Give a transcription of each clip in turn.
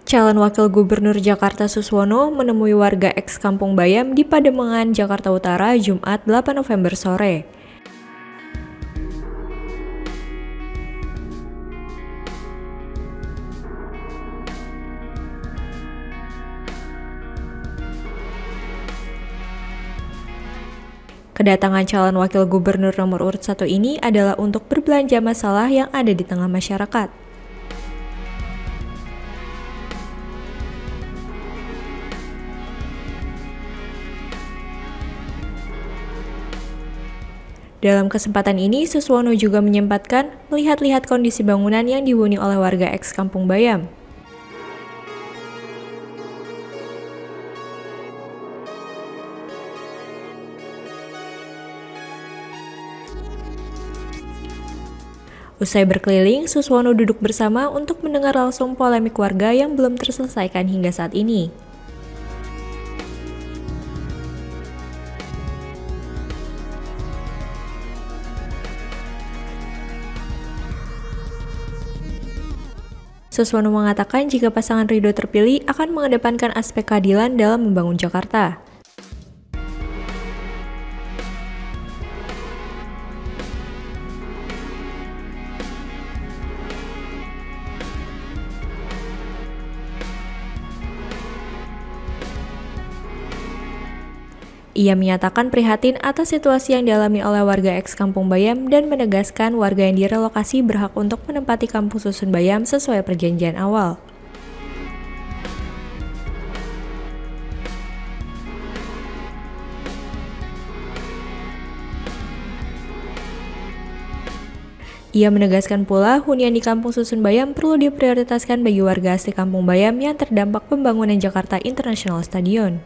Calon Wakil Gubernur Jakarta Suswono menemui warga eks Kampung Bayam di Pademangan, Jakarta Utara, Jumat 8 November sore. Kedatangan calon Wakil Gubernur nomor urut 1 ini adalah untuk berbelanja masalah yang ada di tengah masyarakat. Dalam kesempatan ini, Suswono juga menyempatkan melihat-lihat kondisi bangunan yang dihuni oleh warga eks Kampung Bayam. Usai berkeliling, Suswono duduk bersama untuk mendengar langsung polemik warga yang belum terselesaikan hingga saat ini. Suswono mengatakan jika pasangan Ridho terpilih akan mengedepankan aspek keadilan dalam membangun Jakarta. Ia menyatakan prihatin atas situasi yang dialami oleh warga eks Kampung Bayam dan menegaskan warga yang direlokasi berhak untuk menempati kampung susun Bayam sesuai perjanjian awal. Ia menegaskan pula hunian di kampung susun Bayam perlu diprioritaskan bagi warga asli Kampung Bayam yang terdampak pembangunan Jakarta International Stadion.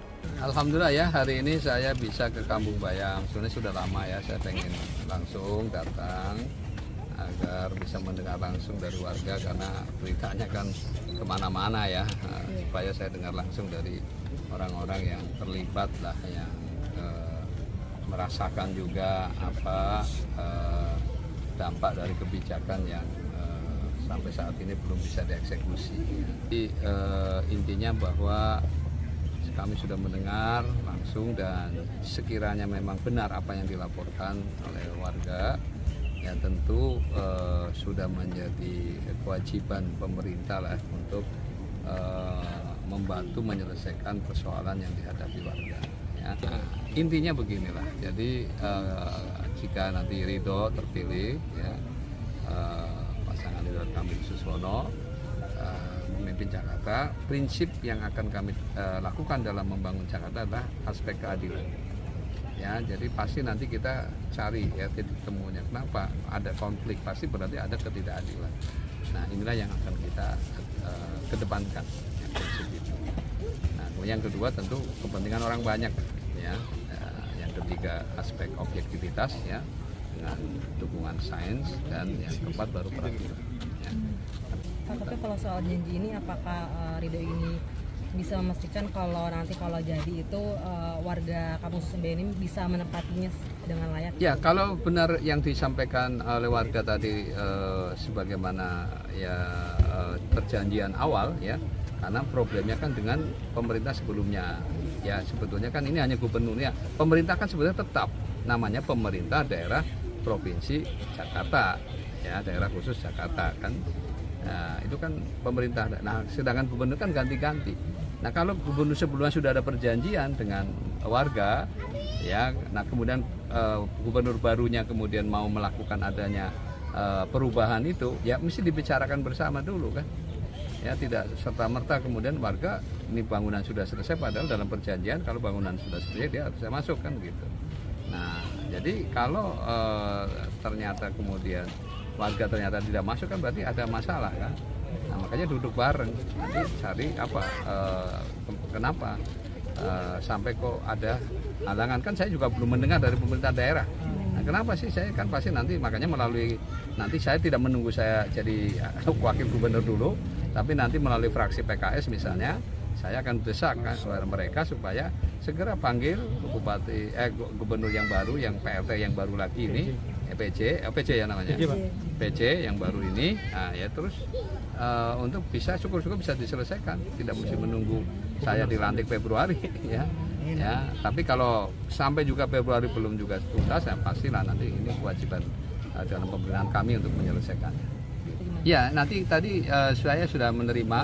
Alhamdulillah ya, hari ini saya bisa ke Kampung Bayam. Sebenarnya sudah lama ya, saya pengen langsung datang agar bisa mendengar langsung dari warga karena beritanya kan kemana-mana ya, supaya saya dengar langsung dari orang-orang yang terlibat lah, yang merasakan juga apa dampak dari kebijakan yang sampai saat ini belum bisa dieksekusi. Jadi intinya bahwa kami sudah mendengar langsung dan sekiranya memang benar apa yang dilaporkan oleh warga, ya tentu sudah menjadi kewajiban pemerintah lah untuk membantu menyelesaikan persoalan yang dihadapi warga. Ya. Intinya beginilah, jadi jika nanti Ridho terpilih, ya, pasangan Ridho Kamil Suswono memimpin Jakarta, prinsip yang akan kami lakukan dalam membangun Jakarta adalah aspek keadilan. Ya, jadi pasti nanti kita cari ya titik temunya. Kenapa ada konflik? Pasti berarti ada ketidakadilan. Nah, inilah yang akan kita kedepankan, ya, prinsip itu. Nah, yang kedua tentu kepentingan orang banyak, ya. Yang ketiga aspek objektivitas, ya, dengan dukungan sains, dan yang keempat baru peraturan. Ya. Tapi kalau soal janji ini, apakah Ridho ini bisa memastikan kalau nanti kalau jadi itu warga Kampung Susun Bayam ini bisa menempatinya dengan layak? Ya, kalau benar yang disampaikan oleh warga tadi sebagaimana ya perjanjian awal, ya, karena problemnya kan dengan pemerintah sebelumnya. Ya, sebetulnya kan ini hanya gubernurnya. Pemerintah kan sebenarnya tetap namanya pemerintah daerah provinsi Jakarta, ya, daerah khusus Jakarta kan. Nah, itu kan pemerintah. Nah, sedangkan gubernur kan ganti-ganti. Nah, kalau gubernur sebelumnya sudah ada perjanjian dengan warga, ya, nah kemudian gubernur barunya kemudian mau melakukan adanya perubahan itu, ya mesti dibicarakan bersama dulu kan. Ya, tidak serta-merta kemudian warga ini bangunan sudah selesai padahal dalam perjanjian kalau bangunan sudah selesai dia bisa masuk kan gitu. Nah, jadi kalau ternyata kemudian warga ternyata tidak masuk kan berarti ada masalah kan. Nah, makanya duduk bareng nanti cari apa kenapa sampai kok ada halangan. Kan saya juga belum mendengar dari pemerintah daerah. Nah, kenapa sih saya kan pasti nanti makanya melalui nanti saya tidak menunggu saya jadi wakil gubernur dulu, tapi nanti melalui fraksi PKS misalnya saya akan desak kan mereka supaya segera panggil gubernur yang baru, yang PLT yang baru lagi ini, PJ ya namanya, PJ yang baru ini, nah ya terus untuk bisa syukur-syukur bisa diselesaikan, tidak mesti menunggu saya dilantik Februari ya. Ya, tapi kalau sampai juga Februari belum juga tuntas, ya pastilah nanti ini kewajiban dalam pemerintahan kami untuk menyelesaikannya. Ya, nanti tadi saya sudah menerima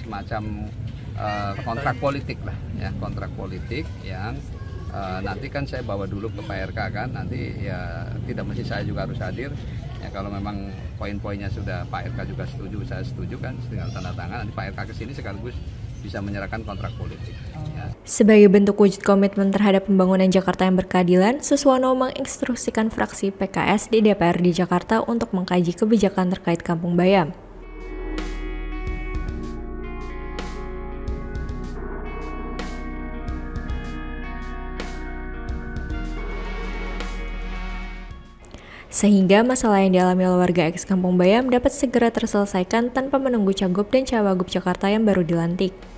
semacam kontrak politik lah, ya kontrak politik yang nanti kan saya bawa dulu ke Pak RK kan, nanti ya tidak mesti saya juga harus hadir. Ya kalau memang poin-poinnya sudah Pak RK juga setuju, saya setuju kan, tinggal tanda tangan. Nanti Pak RK kesini sekaligus bisa menyerahkan kontrak politik. Ya. Sebagai bentuk wujud komitmen terhadap pembangunan Jakarta yang berkeadilan, Suswono menginstruksikan fraksi PKS di DPRD Jakarta untuk mengkaji kebijakan terkait Kampung Bayam. Sehingga masalah yang dialami oleh warga eks Kampung Bayam dapat segera terselesaikan tanpa menunggu Cagup dan Cawagup Jakarta yang baru dilantik.